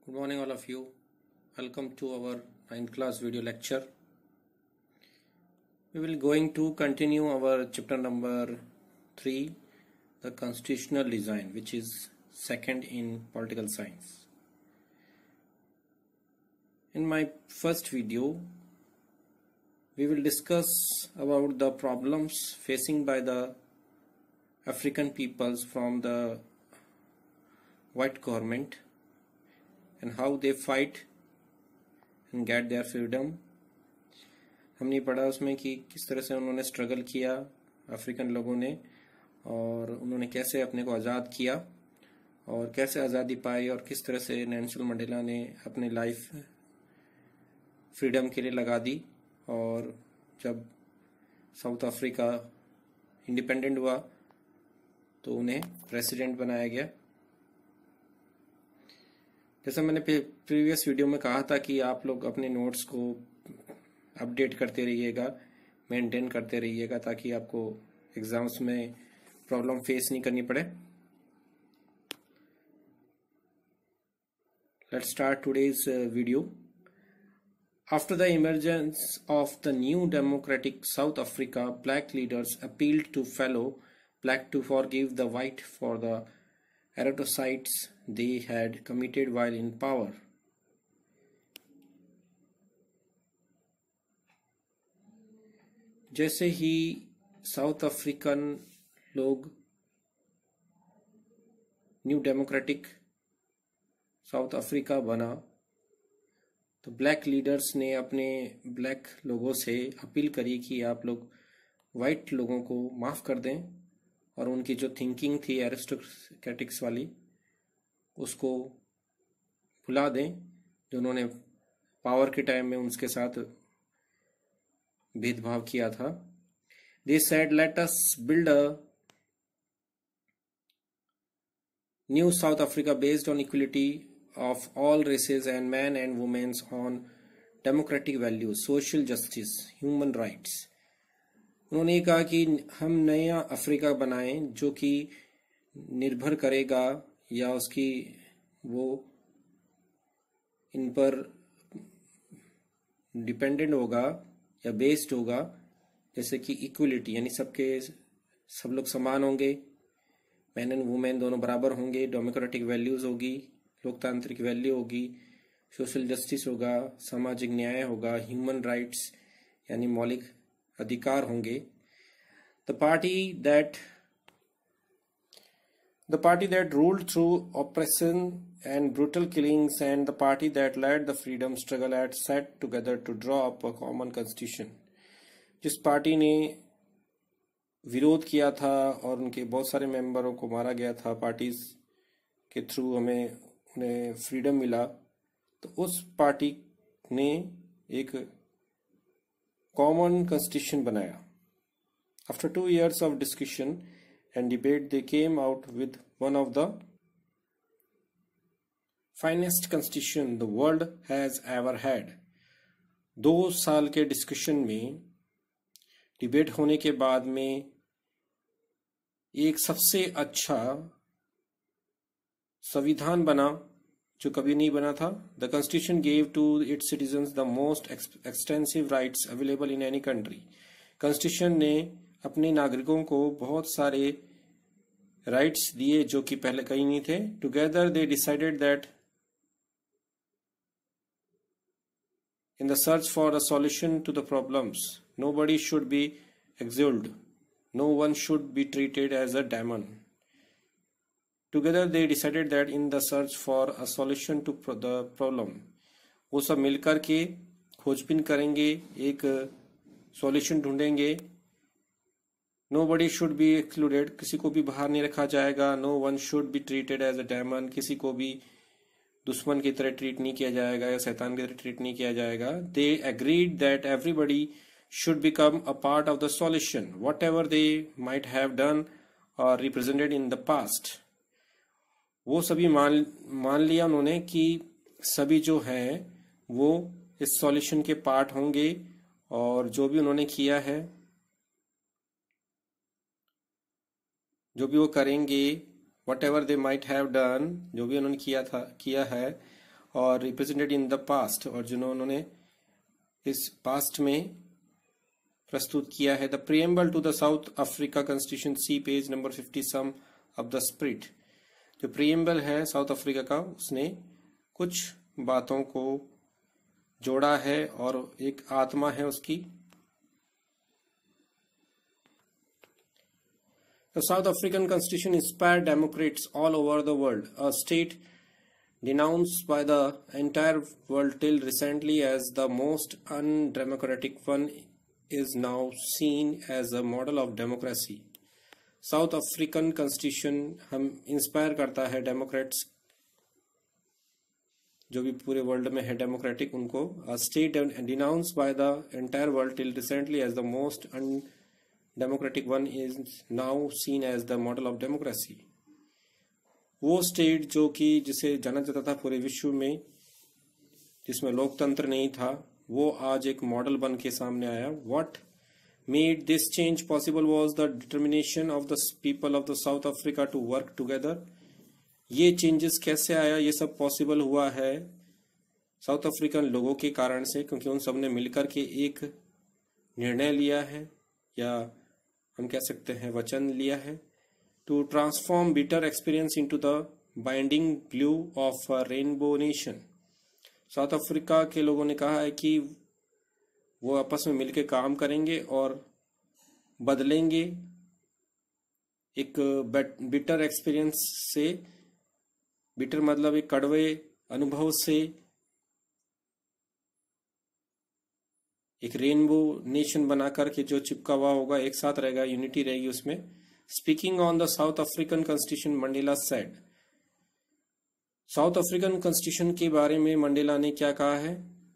Good morning all of you. Welcome to our 9th class video lecture. We will going to continue our chapter number 3, the constitutional design, which is second in political science. In my first video, we will discuss about the problems facing by the African peoples from the white government and how they fight and get their freedom. हमने पढ़ा उसमें कि किस तरह से उन्होंने struggle किया African लोगों ने और उन्होंने कैसे अपने को आज़ाद किया और कैसे आज़ादी पाई और किस तरह से नेल्सन मंडेला ने अपनी लाइफ फ्रीडम के लिए लगा दी और जब साउथ अफ्रीका इंडिपेंडेंट हुआ तो उन्हें प्रेसिडेंट बनाया गया। जैसा मैंने प्रीवियस वीडियो में कहा था कि आप लोग अपने नोट्स को अपडेट करते रहिएगा, मेंटेन करते रहिएगा ताकि आपको एग्जाम्स में प्रॉब्लम फेस नहीं करनी पड़े। Let's start today's video. After the emergence of the new democratic South Africa, black leaders appealed to fellow black to forgive the white for the atrocities they had committed while in power. जैसे ही south African लोग new democratic south Africa बना तो black leaders ने अपने black लोगों से appeal करी कि आप लोग वाइट लोगों को माफ़ कर दें और उनकी जो थिंकिंग थी एरिस्टोक्रेटिक्स वाली उसको भुला दें जो उन्होंने पावर के टाइम में उनके साथ भेदभाव किया था। They said, let us build a new South Africa based on equality of all races and men and women on democratic values, social justice, human rights. उन्होंने ये कहा कि हम नया अफ्रीका बनाएं जो कि निर्भर करेगा या उसकी वो इन पर डिपेंडेंट होगा या बेस्ड होगा जैसे कि इक्वलिटी यानी सब लोग समान होंगे, मैन एंड वुमेन दोनों बराबर होंगे, डेमोक्रेटिक वैल्यूज होगी, लोकतांत्रिक वैल्यू होगी, सोशल जस्टिस होगा, सामाजिक न्याय होगा, ह्यूमन राइट्स यानी मौलिक अधिकार होंगे। The party that ruled through oppression and brutal killings and the party that led the freedom struggle had sat together to draw up a common constitution. जिस पार्टी ने विरोध किया था और उनके बहुत सारे मेंबरों को मारा गया था, पार्टीज के थ्रू उन्हें फ्रीडम मिला, तो उस पार्टी ने एक कॉमन कॉन्स्टिट्यूशन बनाया। After 2 years of discussion and debate, they came out with one of the finest constitution the world has ever had. 2 साल के डिस्कशन में डिबेट होने के बाद में एक सबसे अच्छा संविधान बना जो कभी नहीं बना था। The constitution gave to its citizens the most extensive rights available in any country. Constitution ने अपने नागरिकों को बहुत सारे राइट्स दिए जो कि पहले कहीं नहीं थे। Together they decided that in the search for a solution to the problems nobody should be excluded, no one should be treated as a demon. Together they decided that in the search for a solution to the problem, वो सब मिलकर के खोजबीन करेंगे, एक solution ढूंढेंगे। Nobody should be excluded, किसी को भी बाहर नहीं रखा जाएगा। No one should be treated as a demon, किसी को भी दुश्मन की तरह ट्रीट नहीं किया जाएगा या शैतान की तरह ट्रीट नहीं किया जाएगा। They agreed that everybody should become a part of the solution, whatever they might have done or represented in the past. वो सभी मान लिया उन्होंने कि सभी जो हैं वो इस सॉल्यूशन के पार्ट होंगे और जो भी उन्होंने किया है, जो भी वो करेंगे, whatever they might have done, जो भी उन्होंने किया है और रिप्रेजेंटेड इन द पास्ट, और जिन्होंने इस पास्ट में प्रस्तुत किया है। The preamble to the South Africa constitution, see page number 50 some of the spirit. जो प्रिएम्बल है साउथ अफ्रीका का, उसने कुछ बातों को जोड़ा है और एक आत्मा है उसकी। The South African Constitution inspired democrats all over the world, a state denounced by the entire world till recently as the most undemocratic one, is now seen as a model of democracy. South African Constitution हम inspire करता है Democrats, जो भी पूरे world में है democratic, उनको। a state denounced by the entire world till recently as the most undemocratic one is now seen as the model of democracy. वो स्टेट जो कि जिसे जाना जाता था पूरे विश्व में, जिसमें लोकतंत्र नहीं था, वो आज एक मॉडल बन के सामने आया। What made this change possible was the determination of the people of the South Africa to work together. ये चेंजेस कैसे आया, ये सब पॉसिबल हुआ है साउथ अफ्रीकन लोगों के कारण से, क्योंकि उन सब ने मिलकर के एक निर्णय लिया है, या हम कह सकते हैं वचन लिया है, to transform bitter experience into the binding blue of a rainbow nation. South Africa के लोगों ने कहा है कि वो आपस में मिलकर काम करेंगे और बदलेंगे एक बिटर एक्सपीरियंस से, बिटर मतलब एक कड़वे अनुभव से, एक रेनबो नेशन बनाकर के जो चिपका हुआ होगा, एक साथ रहेगा, यूनिटी रहेगी उसमें। Speaking on the South African constitution, Mandela said. South African constitution के बारे में मंडेला ने क्या कहा है?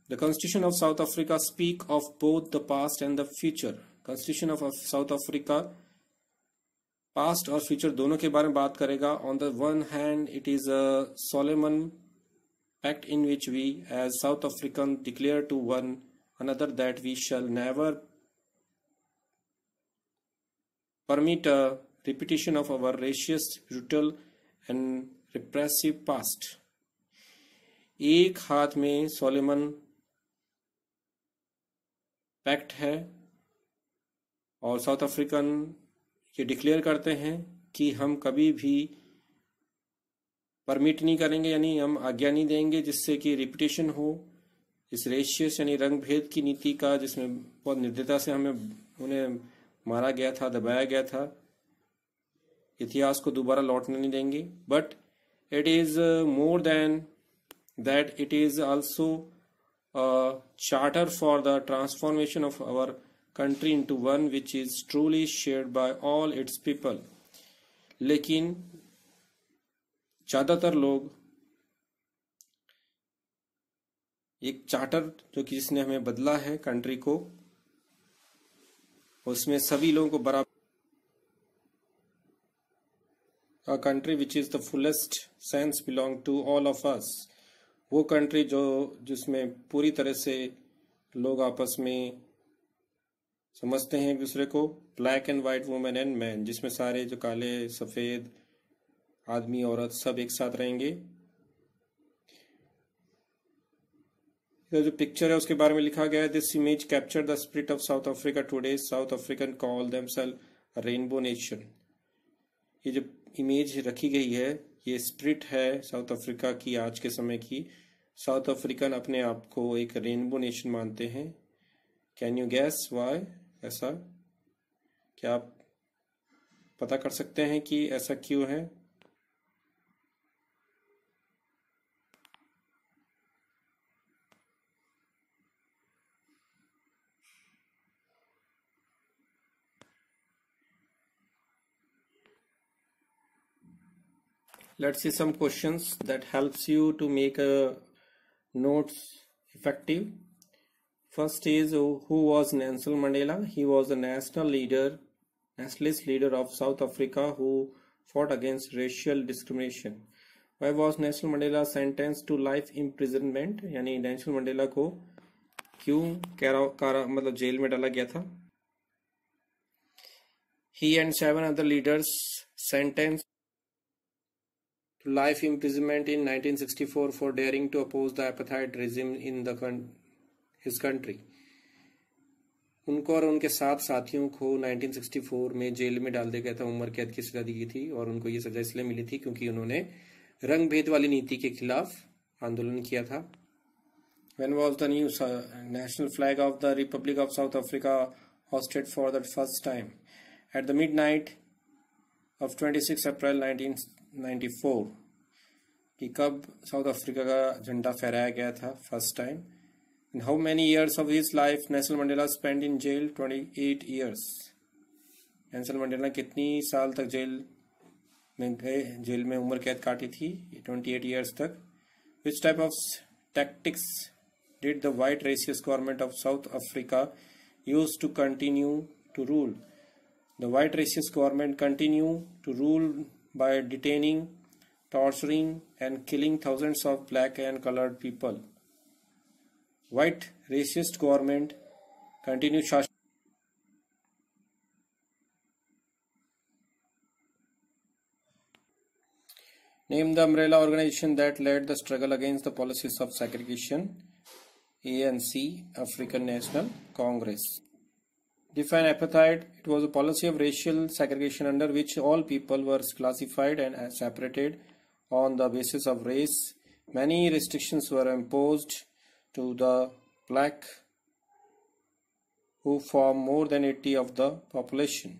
The constitution of South Africa speak of both the past and the future. Constitution of South Africa past और फ्यूचर दोनों के बारे में बात करेगा। On the one hand it is a solemn pact in which we as South African declare to one another that we shall never permit a repetition of our racist, brutal and repressive past. एक हाथ में सोलेमन pact है और south African ये declare करते हैं कि हम कभी भी परमिट नहीं करेंगे, यानी हम आज्ञा नहीं देंगे जिससे कि रिपीटेशन हो इस रेशियस यानी रंग भेद की नीति का, जिसमें बहुत निर्दयता से उन्हें मारा गया था, दबाया गया था। इतिहास को दोबारा लौटने नहीं देंगे। But it is more than that, it is also charter for the transformation of our country into one which is truly shared by all its people. लेकिन ज्यादातर लोग एक चार्टर जो कि जिसने हमें बदला है कंट्री को, उसमें सभी लोगों को बराबर, a country which is the fullest sense belong to all of us. वो कंट्री जो जिसमें पूरी तरह से लोग आपस में समझते हैं एक दूसरे को, black and white, women and man, जिसमें सारे जो काले सफेद आदमी औरत सब एक साथ रहेंगे। जो पिक्चर है उसके बारे में लिखा गया है, this image capture the spirit of South Africa today, South African call themself rainbow nation. ये जो इमेज रखी गई है, ये स्पिरिट है साउथ अफ्रीका की, आज के समय की। साउथ अफ्रीकन अपने आप को एक रेनबो नेशन मानते हैं। Can you gas why? ऐसा क्या आप पता कर सकते हैं कि ऐसा क्यों है? Let's see some questions that helps you to make notes effective. First is, who was Nelson Mandela? He was a nationalist leader of South Africa who fought against racial discrimination. Why was Nelson Mandela sentenced to life imprisonment? यानी Nelson Mandela को क्यों मतलब jail में डाला गया था? He and 7 other leaders sentenced to life imprisonment in 1964 for daring to oppose the apartheid regime in his country. उनको और उनके 7 साथियों को 1964 में जेल में डाल दिया गया था, उम्र कैद की सजा दी गई थी और उनको ये सजा इसलिए मिली थी क्योंकि उन्होंने रंग भेद वाली नीति के खिलाफ आंदोलन किया था. When was the new national flag of the Republic of South Africa hoisted for the first time? At the midnight of 26 April 1994. कि कब साउथ अफ्रीका का झंडा फहराया गया था first time. And how many years of his life Nelson Mandela spent in jail? 28 years. Nelson Mandela कितनी साल तक जेल में गए, जेल में उम्र कैद काटी थी? 28 years तक. Which type of tactics did the white racist government of South Africa use to continue to rule? The white racist government continued to rule by detaining, torturing and killing thousands of black and colored people. White racist government continued शासन. Name the umbrella organization that led the struggle against the policies of segregation. ANC, African National Congress. Define apartheid. It was a policy of racial segregation under which all people were classified and separated on the basis of race. Many restrictions were imposed to the black who form more than 80% of the population.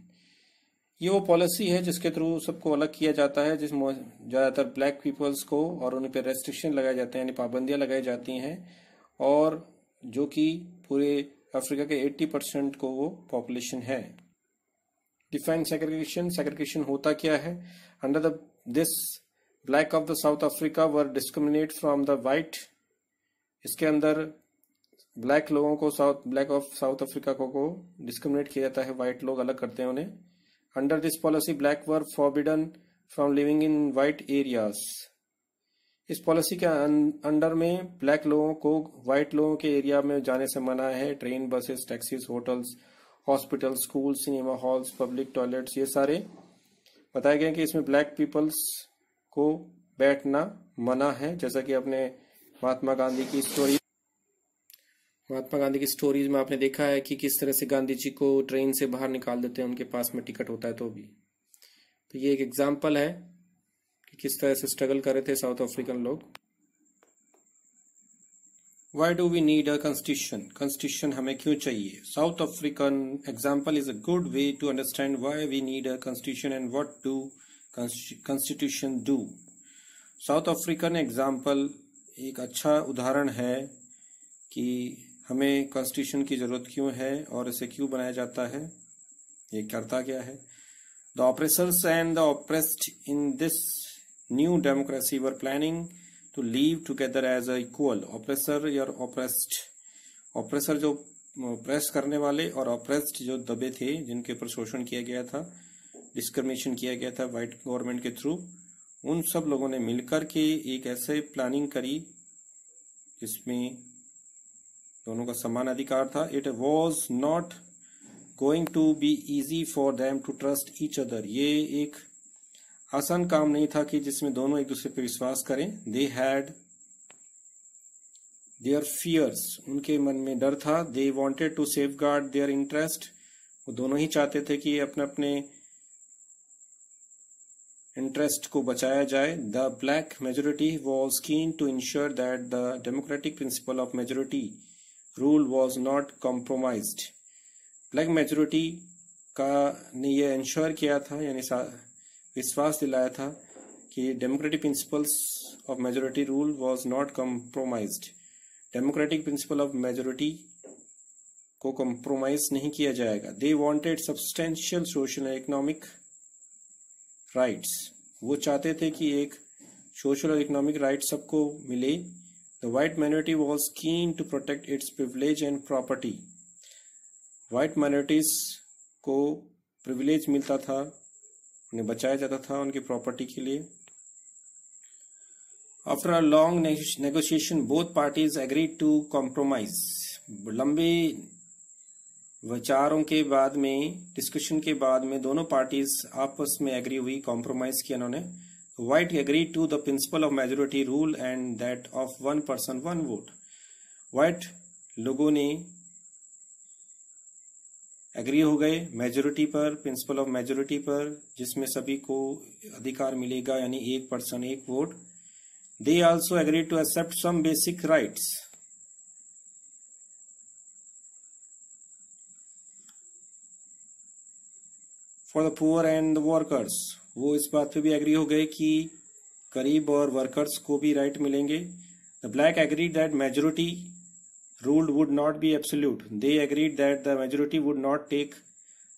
ये वो policy है जिसके through सबको अलग किया जाता है, जिसमें ज़्यादातर ब्लैक पीपल्स को और उन पर रेस्ट्रिक्शन लगाए जाते हैं, यानी पाबंदियां लगाई जाती हैं, और जो कि पूरे अफ्रीका के 80% को वो पॉपुलेशन है. Define segregation. सेग्रीगेशन होता क्या है? Under the this black of the South Africa were discriminate from the white. इसके अंदर ब्लैक लोगों को ब्लैक ऑफ साउथ अफ्रीका को डिस्क्रिमिनेट किया जाता है, वाइट लोग अलग करते हैं उन्हें. Under this policy black were forbidden from living in white areas. इस पॉलिसी के अंडर में ब्लैक लोगों को व्हाइट लोगों के एरिया में जाने से मना है. Train, buses, taxis, hotels, hospital, school, cinema halls, public toilets, ये सारे बताए गए कि इसमें ब्लैक पीपल्स को बैठना मना है. जैसा कि अपने महात्मा गांधी की स्टोरीज में आपने देखा है कि किस तरह से गांधी जी को ट्रेन से बाहर निकाल देते हैं, उनके पास में टिकट होता है तो भी. तो ये एक एग्जाम्पल है कि किस तरह से स्ट्रगल कर रहे थे साउथ अफ्रीकन लोग. Why do we need a constitution? Constitution हमें क्यों चाहिए? South African example is a good way to understand why we need a constitution and what do constitution do. South African example एक अच्छा उदाहरण है कि हमें कॉन्स्टिट्यूशन की जरूरत क्यों है और इसे क्यों बनाया जाता है, ये करता क्या है. The oppressors and the oppressed in this new democracy were planning to live together as a equal. Oppressor या ऑप्रेस्ड, ऑपरेसर जो ऑप्रेस करने वाले और ऑप्रेस्ड जो दबे थे, जिनके ऊपर शोषण किया गया था, डिस्क्रिमिनेशन किया गया था व्हाइट गवर्नमेंट के थ्रू, उन सब लोगों ने मिलकर के एक ऐसे प्लानिंग करी जिसमें दोनों का समान अधिकार था. It was not going to be easy for them to trust each other. ये एक आसान काम नहीं था कि जिसमें दोनों एक दूसरे पर विश्वास करें. They had their fears. उनके मन में डर था. They wanted to safeguard their interest. वो दोनों ही चाहते थे कि अपने अपने इंटरेस्ट को बचाया जाए. The black majority was keen to ensure that the democratic principle of majority rule was not compromised. Black majority का ने यह इंश्योर किया था, यानी विश्वास दिलाया था कि democratic principles of majority rule was not compromised. Democratic principle of majority को कॉम्प्रोमाइज नहीं किया जाएगा. They wanted substantial social and economic rights. वो चाहते थे कि एक सोशल और इकोनॉमिक राइट सबको मिले. The white minority was keen to protect its privilege and property. White minorities को privilege मिलता था, उन्हें बचाया जाता था उनकी प्रॉपर्टी के लिए. After a long negotiation, both parties agreed to compromise. लंबे विचारों के बाद में, डिस्कशन के बाद में दोनों पार्टीज आपस में एग्री हुई, कॉम्प्रोमाइज किया उन्होंने. white agreed to the principle of majority rule and that of one person one vote. white लोगों ने एग्री हो गए मेजोरिटी पर, प्रिंसिपल ऑफ मेजोरिटी पर, जिसमें सभी को अधिकार मिलेगा, यानी एक पर्सन एक vote. They also agree to accept some basic rights. For the poor and the workers, वो इस बात पे भी एग्री हो गए कि गरीब और वर्कर्स को भी राइट मिलेंगे. The black agree that majority ruled would not be absolute. They agreed that the majority would not take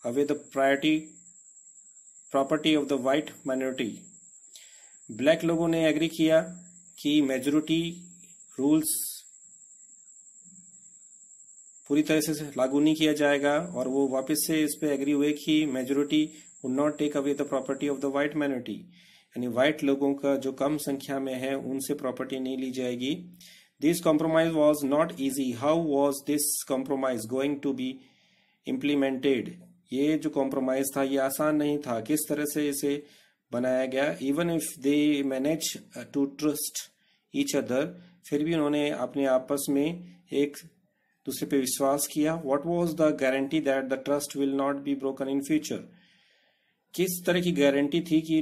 away the property of the white minority. Black लोगों ने एग्री किया कि मेजोरिटी रूल्स पूरी तरह से लागू नहीं किया जाएगा, और वो वापस से इस पे एग्री हुए कि majority would not take away the property of the white minority. यानी व्हाइट लोगों का जो कम संख्या में है उनसे प्रॉपर्टी नहीं ली जाएगी. This compromise was not easy. How was this compromise going to be implemented? ये जो compromise था ये आसान नहीं था. किस तरह से इसे बनाया गया? Even if they managed to trust each other, फिर भी उन्होंने अपने आपस में एक दूसरे पे विश्वास किया. What was the guarantee that the trust will not be broken in future? किस तरह की गारंटी थी कि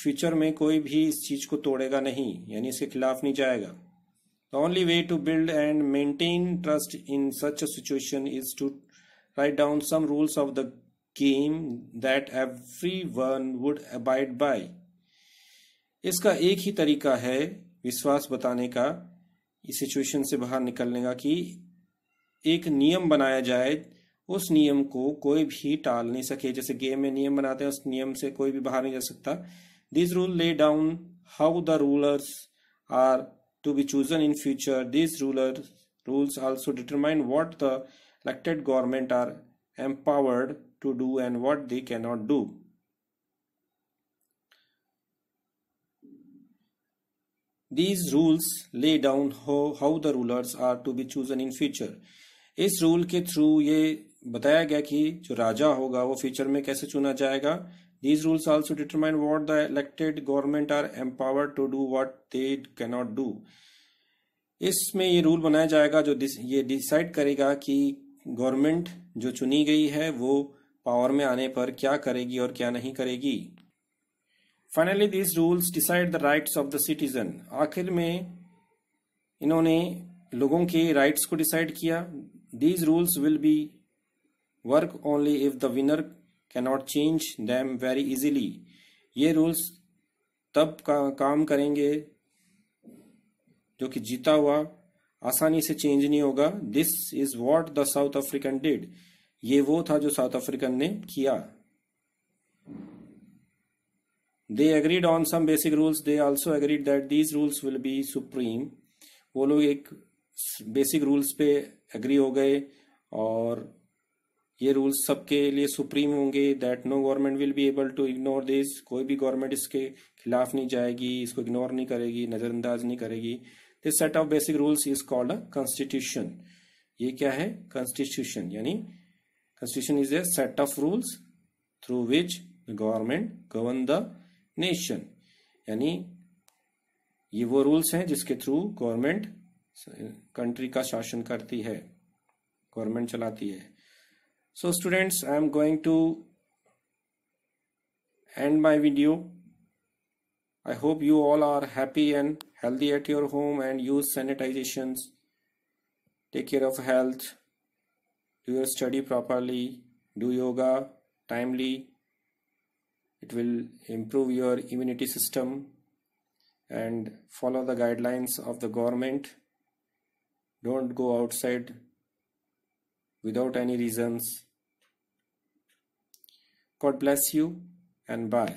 फ्यूचर में कोई भी इस चीज को तोड़ेगा नहीं, यानी इसके खिलाफ नहीं जाएगा. The only way to build and maintain trust in such a situation is to write down some rules of the game that everyone would abide by. इसका एक ही तरीका है विश्वास बताने का, इस सिचुएशन से बाहर निकलने का, कि एक नियम बनाया जाए, उस नियम को कोई भी टाल नहीं सके. जैसे गेम में नियम बनाते हैं, उस नियम से कोई भी बाहर नहीं जा सकता. These rules lay down how the rulers are to be chosen in future. These rules also determine what the elected government are empowered to do and what they cannot do. These rules lay down how the rulers are to be chosen in future. इस rule के through ये बताया गया कि जो राजा होगा वो future में कैसे चुना जाएगा. These rules also determine what the elected government are empowered to do what they cannot do. इसमें ये रूल बनाया जाएगा जो ये डिसाइड करेगा कि गवर्नमेंट जो चुनी गई है वो पावर में आने पर क्या करेगी और क्या नहीं करेगी. Finally, these rules decide the rights of the citizen. आखिर में इन्होंने लोगों के राइट्स को डिसाइड किया. These rules will be work only if the winner cannot change them very easily. ये रूल्स तब काम करेंगे जो कि जीता हुआ आसानी से चेंज नहीं होगा. This is what the South African did. ये वो था जो साउथ अफ्रीकन ने किया. They agreed on some basic rules. They also agreed that these rules will be supreme. वो लोग एक बेसिक रूल्स पे एग्री हो गए और ये रूल्स सबके लिए सुप्रीम होंगे. That no government will be able to ignore this. कोई भी गवर्नमेंट इसके खिलाफ नहीं जाएगी, इसको इग्नोर नहीं करेगी, नजरअंदाज नहीं करेगी. This set of basic rules is called a constitution. ये क्या है? कॉन्स्टिट्यूशन. यानी constitution is a set of rules through which the government govern the nation. यानी ये वो रूल्स हैं जिसके थ्रू गवर्नमेंट कंट्री का शासन करती है, गवर्नमेंट चलाती है. So students, I am going to end my video. I hope you all are happy and healthy at your home and use sanitizations. Take care of health. Do your study properly. Do yoga timely. It will improve your immunity system and follow the guidelines of the government. Don't go outside without any reasons. God bless you and bye.